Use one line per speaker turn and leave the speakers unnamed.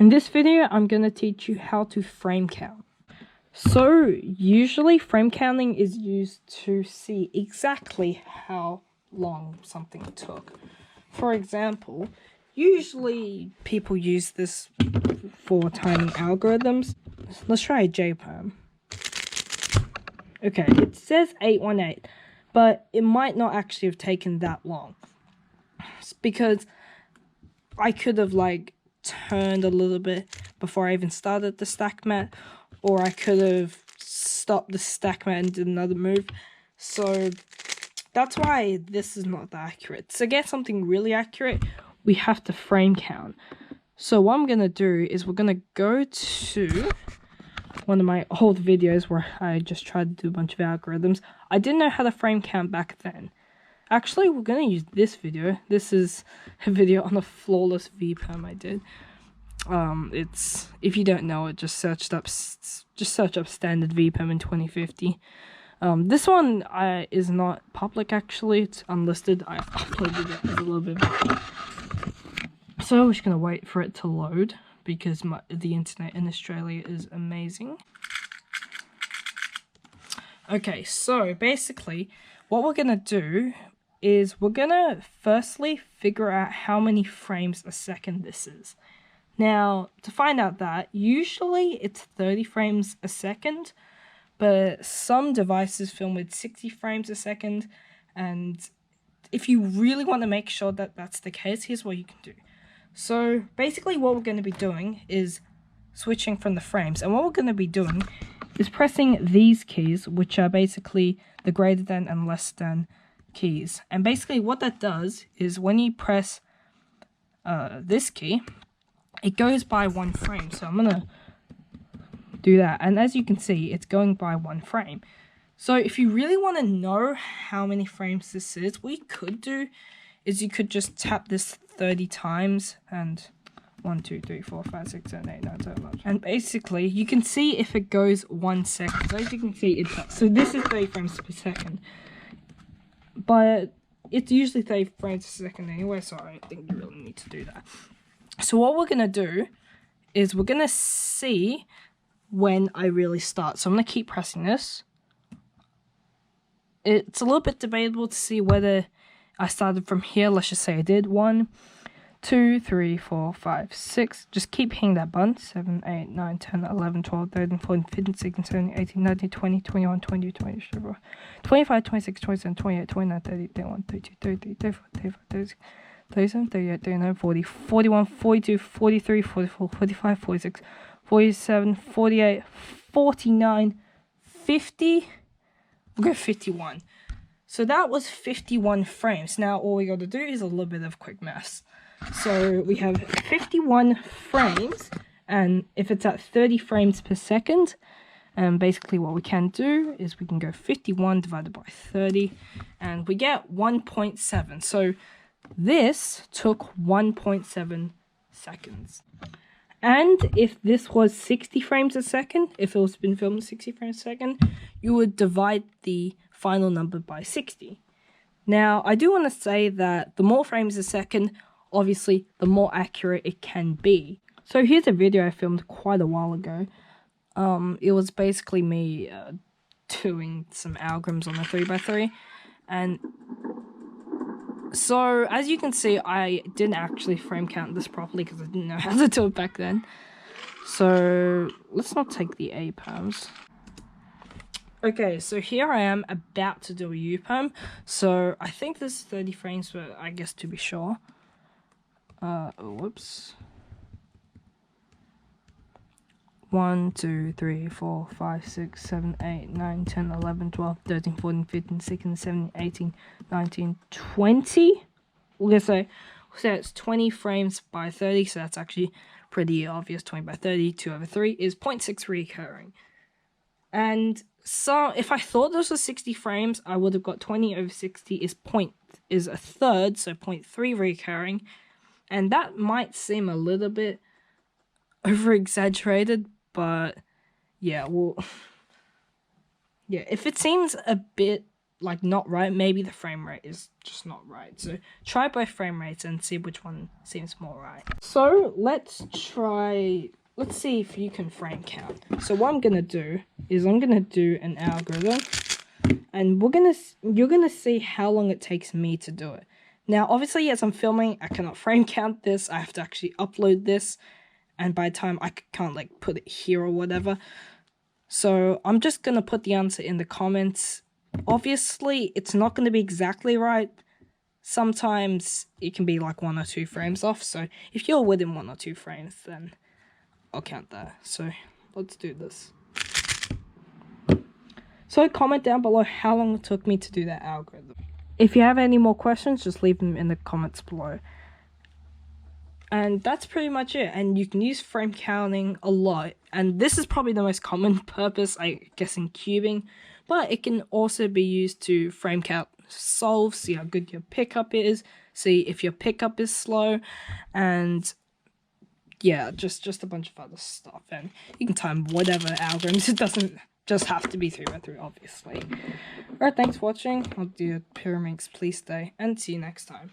In this video, I'm going to teach you how to frame count. So, usually frame counting is used to see exactly how long something took. For example, usually people use this for timing algorithms. Let's try a JPerm. Okay, it says 818, but it might not actually have taken that long. It's because I could have turned a little bit before I even started the stack mat, or I could have stopped the stack mat and did another move. So that's why this is not that accurate. To get something really accurate, we have to frame count. So what I'm gonna do is we're gonna go to one of my old videos where I just tried to do a bunch of algorithms. I didn't know how to frame count back then. Actually, we're going to use this video. This is a video on a flawless VPerm I did. It's, if you don't know it, just search up standard VPerm in 2050. This one is not public, actually. It's unlisted. I uploaded it a little bit before. So we're just going to wait for it to load, because the internet in Australia is amazing. Okay, so basically, what we're going to do is we're going to firstly figure out how many frames a second this is. Now, to find out that, usually it's 30 frames a second, but some devices film with 60 frames a second, and if you really want to make sure that that's the case, here's what you can do. So basically what we're going to be doing is switching from the frames, and what we're going to be doing is pressing these keys, which are basically the greater than and less than keys. And basically what that does is when you press this key, it goes by one frame. So I'm going to do that, and as you can see, it's going by one frame. So if you really want to know how many frames this is, what you could do is you could just tap this 30 times and 1, 2, 3, 4, 5, 6, 7, 8, 9, 10, 11. And basically you can see if it goes 1 second. So as you can see, so this is 30 frames per second, but it's usually 30 frames per second anyway, so I don't think you really need to do that. So what we're gonna do is we're gonna see when I really start. So I'm gonna keep pressing this. It's a little bit debatable to see whether I started from here. Let's just say I did 1, 2, 3, 4, 5, 6. Just keep hitting that button. 7, 8, 9, 10, 11, 12, 13, 14, 15, 16, 17, 18, 19, 20, 21, 22, 23, 25, 26, 27, 28, 29, 30, 31, 32, 33, 34, 35, 36, 37, 38, 39, 40, 41, 42, 43, 44, 45, 46, 47, 48, 49, 50. We'll go 51. So that was 51 frames. Now all we got to do is a little bit of quick maths. So we have 51 frames, and if it's at 30 frames per second, basically what we can do is we can go 51 divided by 30, and we get 1.7. So this took 1.7 seconds. And if this was 60 frames a second, if it was been filmed 60 frames a second, you would divide the final number by 60. Now, I do want to say that the more frames a second, obviously, the more accurate it can be. So here's a video I filmed quite a while ago. It was basically me doing some algorithms on a 3x3. And so, as you can see, I didn't actually frame count this properly because I didn't know how to do it back then. So, let's not take the A perms. Okay, so here I am about to do a U perm. So, I think this is 30 frames, but I guess to be sure. Whoops. 1, 2, 3, 4, 5, 6, 7, 8, 9, 10, 11, 12, 13, 14, 15, 16, 17, 18, 19, 20. We're going to say it's 20 frames by 30, so that's actually pretty obvious. 20 by 30, 2 over 3 is 0.6 recurring. And so if I thought this was 60 frames, I would have got 20 over 60 is a third, so 0.3 recurring. And that might seem a little bit over-exaggerated, but yeah, well, yeah, if it seems a bit like not right. Maybe the frame rate is just not right. So try both frame rates and see which one seems more right. So let's see if you can frame count. So what I'm gonna do is I'm gonna do an algorithm, and you're gonna see how long it takes me to do it. Now obviously as I'm filming, I cannot frame count this. I have to actually upload this, and by the time I can't like put it here or whatever. So I'm just gonna put the answer in the comments. Obviously, it's not going to be exactly right. Sometimes it can be like 1 or 2 frames off. So if you're within 1 or 2 frames, then I'll count that. So let's do this. So comment down below how long it took me to do that algorithm. If you have any more questions, just leave them in the comments below. And that's pretty much it. And you can use frame counting a lot. And this is probably the most common purpose, I guess, in cubing. But it can also be used to frame count solve, see how good your pickup is, see if your pickup is slow, and yeah, just a bunch of other stuff. And you can time whatever algorithms. It doesn't just have to be 3x3, obviously. Alright, thanks for watching. I'll do Pyraminx, please stay, and see you next time.